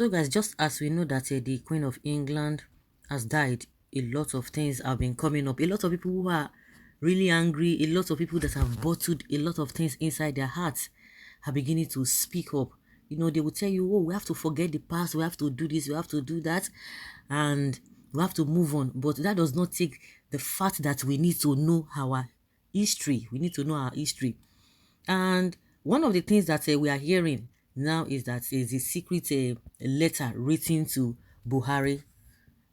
So guys, just as we know that the Queen of England has died, a lot of things have been coming up. A lot of people who are really angry, a lot of people that have bottled a lot of things inside their hearts are beginning to speak up. You know, they will tell you, oh, we have to forget the past, we have to do this, we have to do that, and we have to move on. But that does not take the fact that we need to know our history. We need to know our history. And one of the things that we are hearing now is that is a secret letter written to Buhari,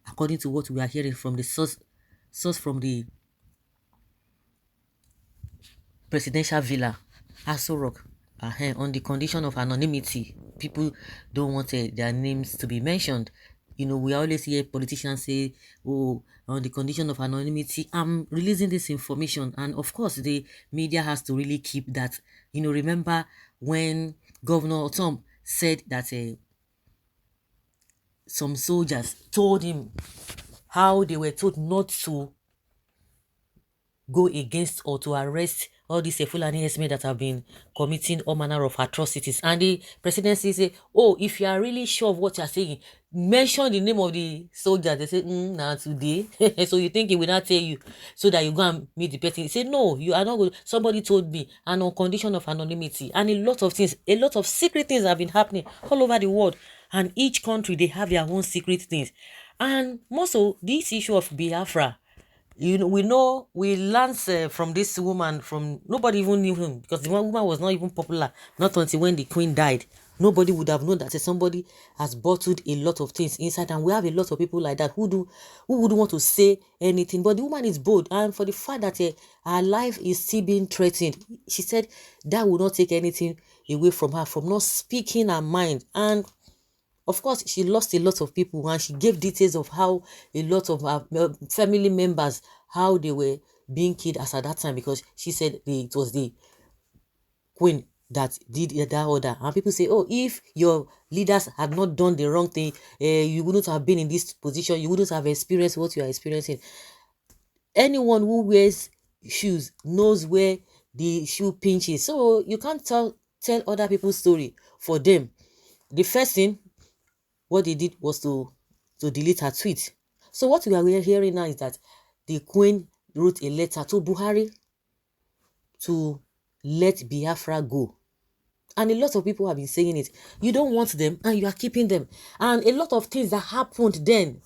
according to what we are hearing from the source from the presidential villa, Aso Rock, on the condition of anonymity. People don't want their names to be mentioned. You know, we always hear politicians say, oh, on the condition of anonymity, I'm releasing this information. And of course, the media has to really keep that. You know, remember when Governor Tom said that some soldiers told him how they were told not to go against or to arrest all these Fulani herdsmen that have been committing all manner of atrocities. And the presidency say, oh, if you are really sure of what you are saying, mention the name of the soldier. They say, now today. So you think he will not tell you so that you go and meet the person. He say, no, you are not good. Somebody told me, and on condition of anonymity. And a lot of things, a lot of secret things have been happening all over the world. And each country, they have their own secret things. And most of this issue of Biafra, you know, we learned from this woman, from nobody even knew him because the woman was not even popular, not until when the queen died. Nobody would have known that somebody has bottled a lot of things inside, and we have a lot of people like that who wouldn't want to say anything. But the woman is bold, and for the fact that her life is still being threatened, she said that will not take anything away from her from not speaking her mind. And of course, she lost a lot of people, and she gave details of how a lot of her family members, how they were being killed as at that time, because she said it was the queen that did that order. And people say, oh, if your leaders had not done the wrong thing, you wouldn't have been in this position, you wouldn't have experienced what you are experiencing. Anyone who wears shoes knows where the shoe pinches, so you can't tell other people's story for them. The first thing what they did was to delete her tweet. So what we are hearing now is that the queen wrote a letter to Buhari to let Biafra go. And a lot of people have been saying it. You don't want them and you are keeping them. And a lot of things that happened then,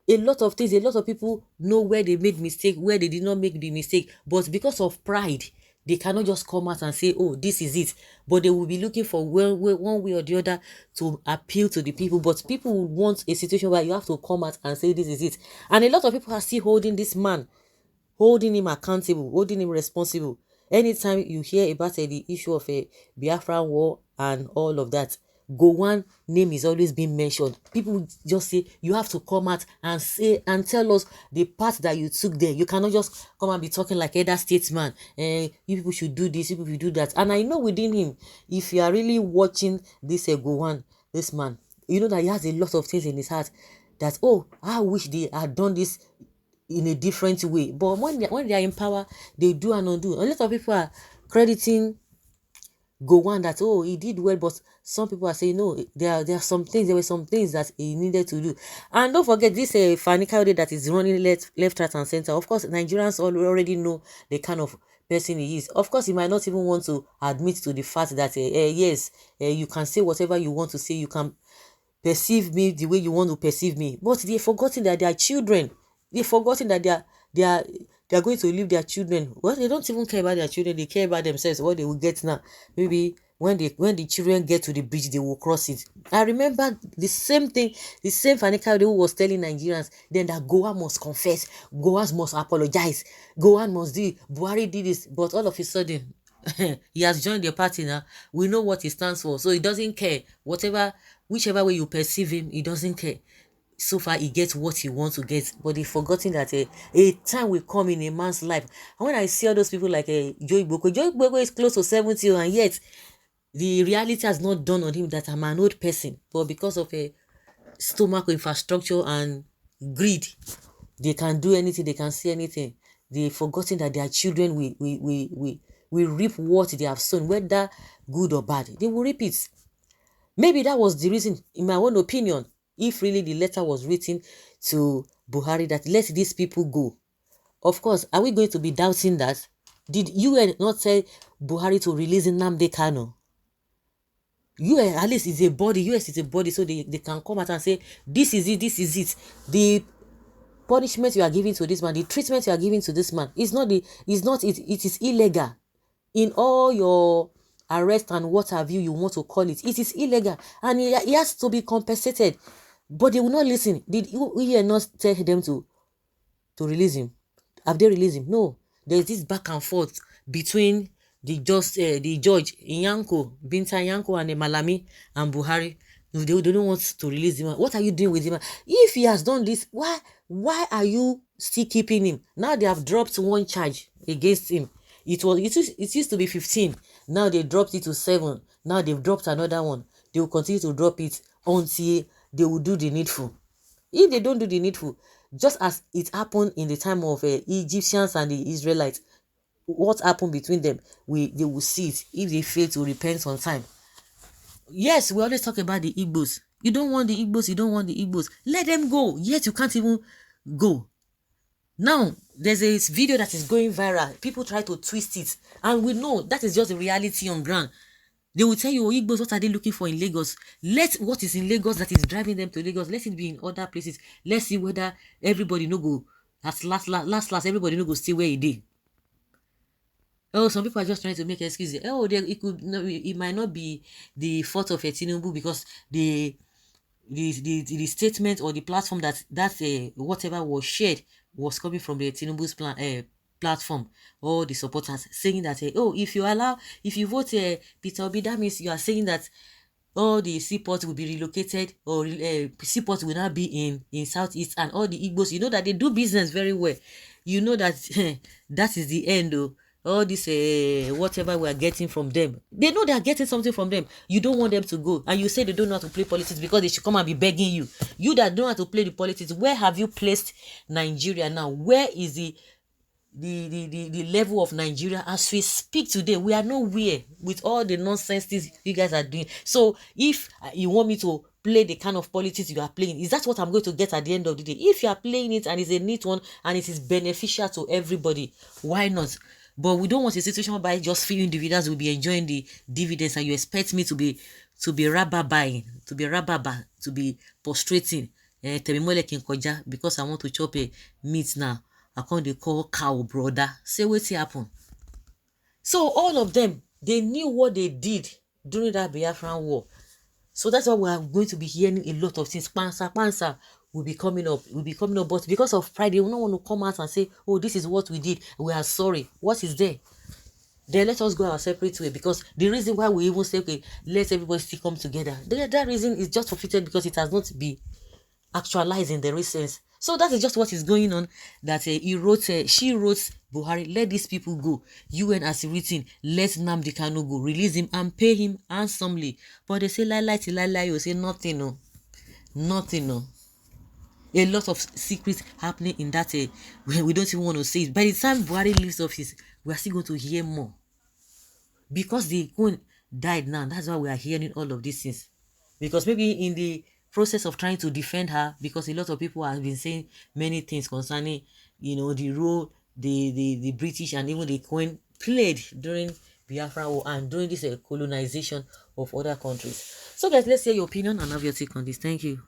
a lot of things, a lot of people know where they made mistake, where they did not make the mistake. But because of pride, they cannot just come out and say, oh, this is it. But they will be looking for one way or the other to appeal to the people. But people would want a situation where you have to come out and say, this is it. And a lot of people are still holding this man, holding him accountable, holding him responsible. Anytime you hear about the issue of a Biafra war and all of that, Gowon name is always being mentioned. People just say you have to come out and say and tell us the part that you took there. You cannot just come and be talking like other statesman. You people should do this, you people should do that. And I know within him, if you are really watching this Gowon, this man, you know that he has a lot of things in his heart that, oh, I wish they had done this in a different way. But when they are in power, they do and undo. A lot of people are crediting Gowon that, oh, he did well, but some people are saying no, there were some things that he needed to do. And don't forget this Fani Kayode that is running left, right and center. Of course, Nigerians already know the kind of person he is. Of course, he might not even want to admit to the fact that yes, you can say whatever you want to say, you can perceive me the way you want to perceive me, but they've forgotten that they are children. They've forgotten that they are going to leave their children. Well, they don't even care about their children. They care about themselves, what they will get now. Maybe when the children get to the bridge, they will cross it. I remember the same thing, the same Fani Kayode who was telling Nigerians then that Gowon must confess, Gowon must apologize, Gowon must do, Buhari did this, but all of a sudden, he has joined the party now. We know what he stands for, so he doesn't care. Whichever way you perceive him, he doesn't care. So far he gets what he wants to get, but he's forgotten that a time will come in a man's life. And when I see all those people like Joe Igboho is close to 70, and yet the reality has not dawned on him that I'm an old person. But because of a stomach infrastructure and greed, they can do anything, they can see anything. They've forgotten that their children will reap what they have sown, whether good or bad. They will reap it. Maybe that was the reason, in my own opinion, if really the letter was written to Buhari that let these people go. Of course, are we going to be doubting that? Did UN not tell Buhari to release Nnamdi Kanu? UN at least is a body, US is a body, so they can come out and say, this is it, this is it. The punishment you are giving to this man, the treatment you are giving to this man, it is illegal. In all your arrest and what have you want to call it, it is illegal, and he has to be compensated. But they will not listen. Did you not tell them to release him? Have they released him? No. There's this back and forth between the judge Iyanko, Binta Iyanko, and Malami and Buhari. No, they don't want to release him. What are you doing with him? If he has done this, why are you still keeping him? Now they have dropped one charge against him. It used to be 15. Now they dropped it to 7. Now they've dropped another one. They will continue to drop it until they will do the needful. If they don't do the needful, just as it happened in the time of Egyptians and the Israelites, what happened between them, they will see it if they fail to repent on time. Yes, we always talk about the Igbos. You don't want the Igbos, you don't want the Igbos. Let them go. Yet you can't even go. Now, there's a video that is going viral. People try to twist it. And we know that is just the reality on ground. They will tell you, oh, Igbos, what are they looking for in Lagos? Let what is in Lagos that is driving them to Lagos, let it be in other places. Let's see whether everybody no go, at last, everybody no go stay where it is. Oh, some people are just trying to make excuses. Oh, it might not be the fault of Tinubu because the statement or the platform that whatever was shared was coming from the Tinubu's platform or the supporters saying that if you vote Peter Obi, that means you are saying that all the seaports will be relocated, or seaports will now be in Southeast, and all the Igbos, you know that they do business very well. You know that that is the end though. All this whatever we are getting from them, they know they are getting something from them. You don't want them to go, and you say they don't know how to play politics because they should come and be begging you. You that don't know how to play the politics, where have you placed Nigeria now? Where is the level of Nigeria as we speak today? We are nowhere with all the nonsense things you guys are doing. So if you want me to play the kind of politics you are playing, is that what I'm going to get at the end of the day? If you are playing it and it's a neat one and it is beneficial to everybody, why not? But we don't want a situation whereby just few individuals will be enjoying the dividends and you expect me to be rabba-buying, to be prostrating because I want to chop a meat now. I can't they call cow brother. Say what's happen. So all of them, they knew what they did during that Biafran war. So that's why we are going to be hearing a lot of things. Pansa will be coming up. But because of pride, they will not want to come out and say, oh, this is what we did. We are sorry. What is there? Then let us go our separate way, because the reason why we even say, okay, let everybody still come together, that reason is just forfeited because it has not been actualized in the recent. So that is just what is going on. That she wrote Buhari, let these people go. UN has written, let Nnamdi Kanu go, release him and pay him handsomely. But they say lie, you say nothing, no. Nothing, no. A lot of secrets happening in that we don't even want to say it. By the time Buhari leaves office, we are still going to hear more. Because the queen died now, that's why we are hearing all of these things. Because maybe in the process of trying to defend her, because a lot of people have been saying many things concerning, the role the British and even the Queen played during Biafra war and during this colonization of other countries. So guys, let's hear your opinion and have your take on this. Thank you.